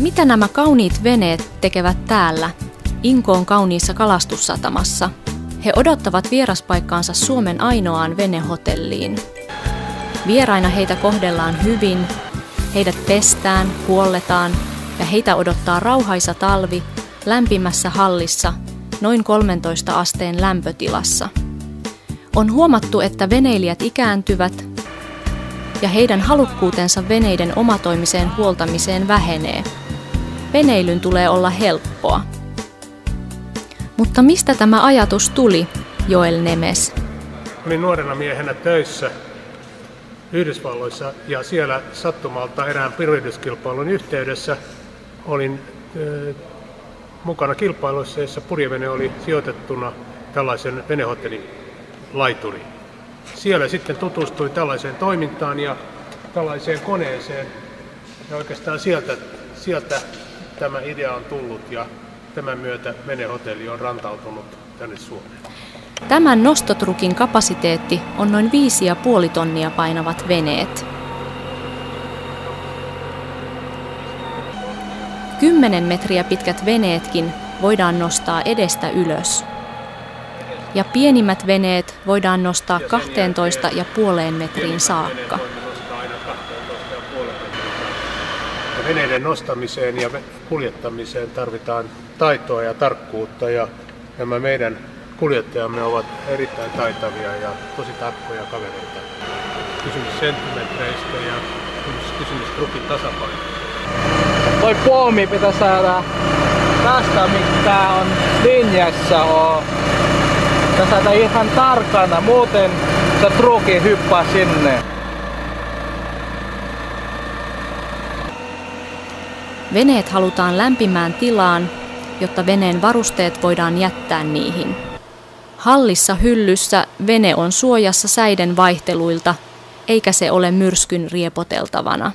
Mitä nämä kauniit veneet tekevät täällä, Inkoon kauniissa kalastussatamassa? He odottavat vieraspaikkaansa Suomen ainoaan venehotelliin. Vieraina heitä kohdellaan hyvin, heidät pestään, huolletaan ja heitä odottaa rauhaisa talvi lämpimässä hallissa noin 13 asteen lämpötilassa. On huomattu, että veneilijät ikääntyvät ja heidän halukkuutensa veneiden omatoimiseen huoltamiseen vähenee. Veneilyn tulee olla helppoa. Mutta mistä tämä ajatus tuli, Joel Nemes? Olin nuorena miehenä töissä Yhdysvalloissa ja siellä sattumalta erään pyrkimyskilpailun yhteydessä olin mukana kilpailuissa, jossa purjevene oli sijoitettuna tällaisen venehotellin laituriin. Siellä sitten tutustuin tällaiseen toimintaan ja tällaiseen koneeseen ja oikeastaan sieltä tämä idea on tullut ja tämän myötä venehotelli on rantautunut tänne Suomeen. Tämän nostotrukin kapasiteetti on noin 5,5 tonnia painavat veneet. 10 metriä pitkät veneetkin voidaan nostaa edestä ylös. Ja pienimmät veneet voidaan nostaa 12,5 metriin saakka. Veneiden nostamiseen ja kuljettamiseen tarvitaan taitoa ja tarkkuutta ja nämä meidän kuljettajamme ovat erittäin taitavia ja tosi tarkkoja kavereita. Kysymys senttimetreistä ja kysymys trukin tasapainosta. Toi puomi pitää saada tästä, mikä on linjassa. Pitää saada ihan tarkana, muuten se truki hyppää sinne. Veneet halutaan lämpimään tilaan, jotta veneen varusteet voidaan jättää niihin. Hallissa hyllyssä vene on suojassa säiden vaihteluilta, eikä se ole myrskyn riepoteltavana.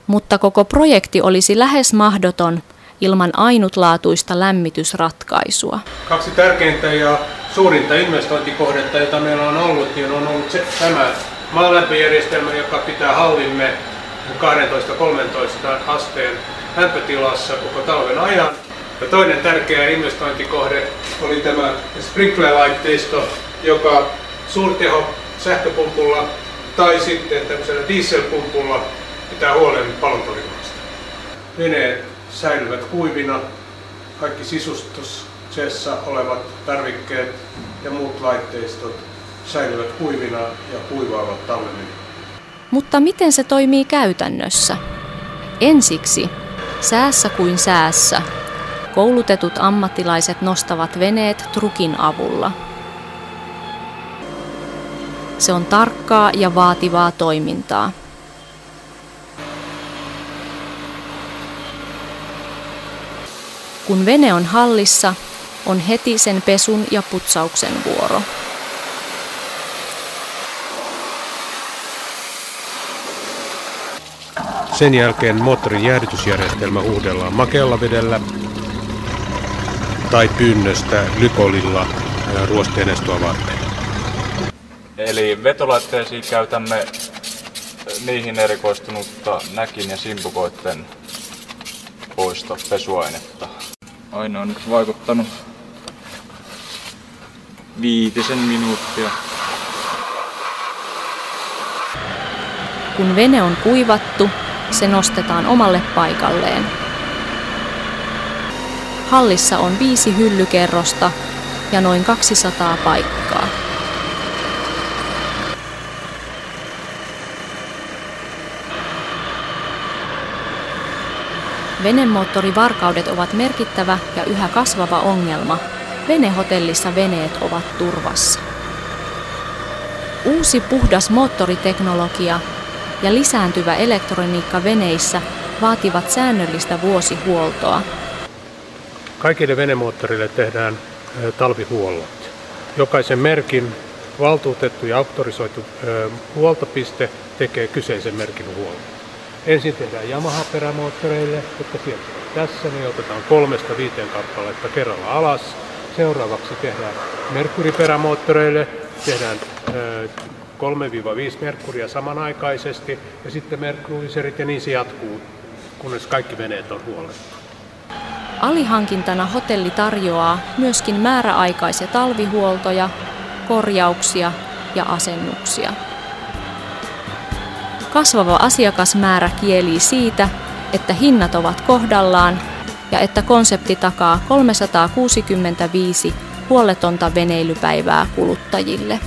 Mutta koko projekti olisi lähes mahdoton ilman ainutlaatuista lämmitysratkaisua. 2 tärkeintä ja suurinta investointikohdetta, jota meillä on ollut, niin on ollut tämä maalämpöjärjestelmä, joka pitää hallimme 12-13 asteen lämpötilassa koko talven ajan. Ja toinen tärkeä investointikohde oli tämä sprinkler-laitteisto, joka suurteho sähköpumpulla tai sitten tämmöisellä dieselpumpulla pitää huolen palontorjunnasta. Veneet säilyvät kuivina, kaikki sisustuksessa olevat tarvikkeet ja muut laitteistot säilyvät kuivina ja kuivaavat talven yli. Mutta miten se toimii käytännössä? Ensiksi, säässä kuin säässä, koulutetut ammattilaiset nostavat veneet trukin avulla. Se on tarkkaa ja vaativaa toimintaa. Kun vene on hallissa, on heti sen pesun ja putsauksen vuoro. Sen jälkeen moottorin jäähdytysjärjestelmä huuhdellaan makealla vedellä tai pyynnöstä lykolilla ruosteenestoa varten. Eli vetolaitteisiin käytämme niihin erikoistunutta näkin ja simpukoitten poisto pesuainetta. Aina on nyt vaikuttanut 5 minuuttia. Kun vene on kuivattu, se nostetaan omalle paikalleen. Hallissa on 5 hyllykerrosta ja noin 200 paikkaa. Venemoottorivarkaudet ovat merkittävä ja yhä kasvava ongelma. Venehotellissa veneet ovat turvassa. Uusi puhdas moottoriteknologia ja lisääntyvä elektroniikka veneissä vaativat säännöllistä vuosihuoltoa. Kaikille venemoottorille tehdään talvihuollot. Jokaisen merkin valtuutettu ja auktorisoitu huoltopiste tekee kyseisen merkin huollon. Ensin tehdään Yamaha-perämoottoreille, jotka sijoittuvat tässä, niin otetaan 3-5 kappaletta kerralla alas. Seuraavaksi tehdään Mercury-perämoottoreille, tehdään 3-5 Mercuria samanaikaisesti ja sitten Mercuryserit ja niin se jatkuu kunnes kaikki veneet on huollettu. Alihankintana hotelli tarjoaa myöskin määräaikais- ja talvihuoltoja, korjauksia ja asennuksia. Kasvava asiakasmäärä kielii siitä, että hinnat ovat kohdallaan ja että konsepti takaa 365 huolletonta veneilypäivää kuluttajille.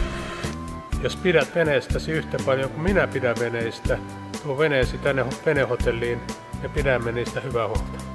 Jos pidät veneestäsi yhtä paljon kuin minä pidän veneistä, tuo veneesi tänne venehotelliin ja pidämme niistä hyvää huolta.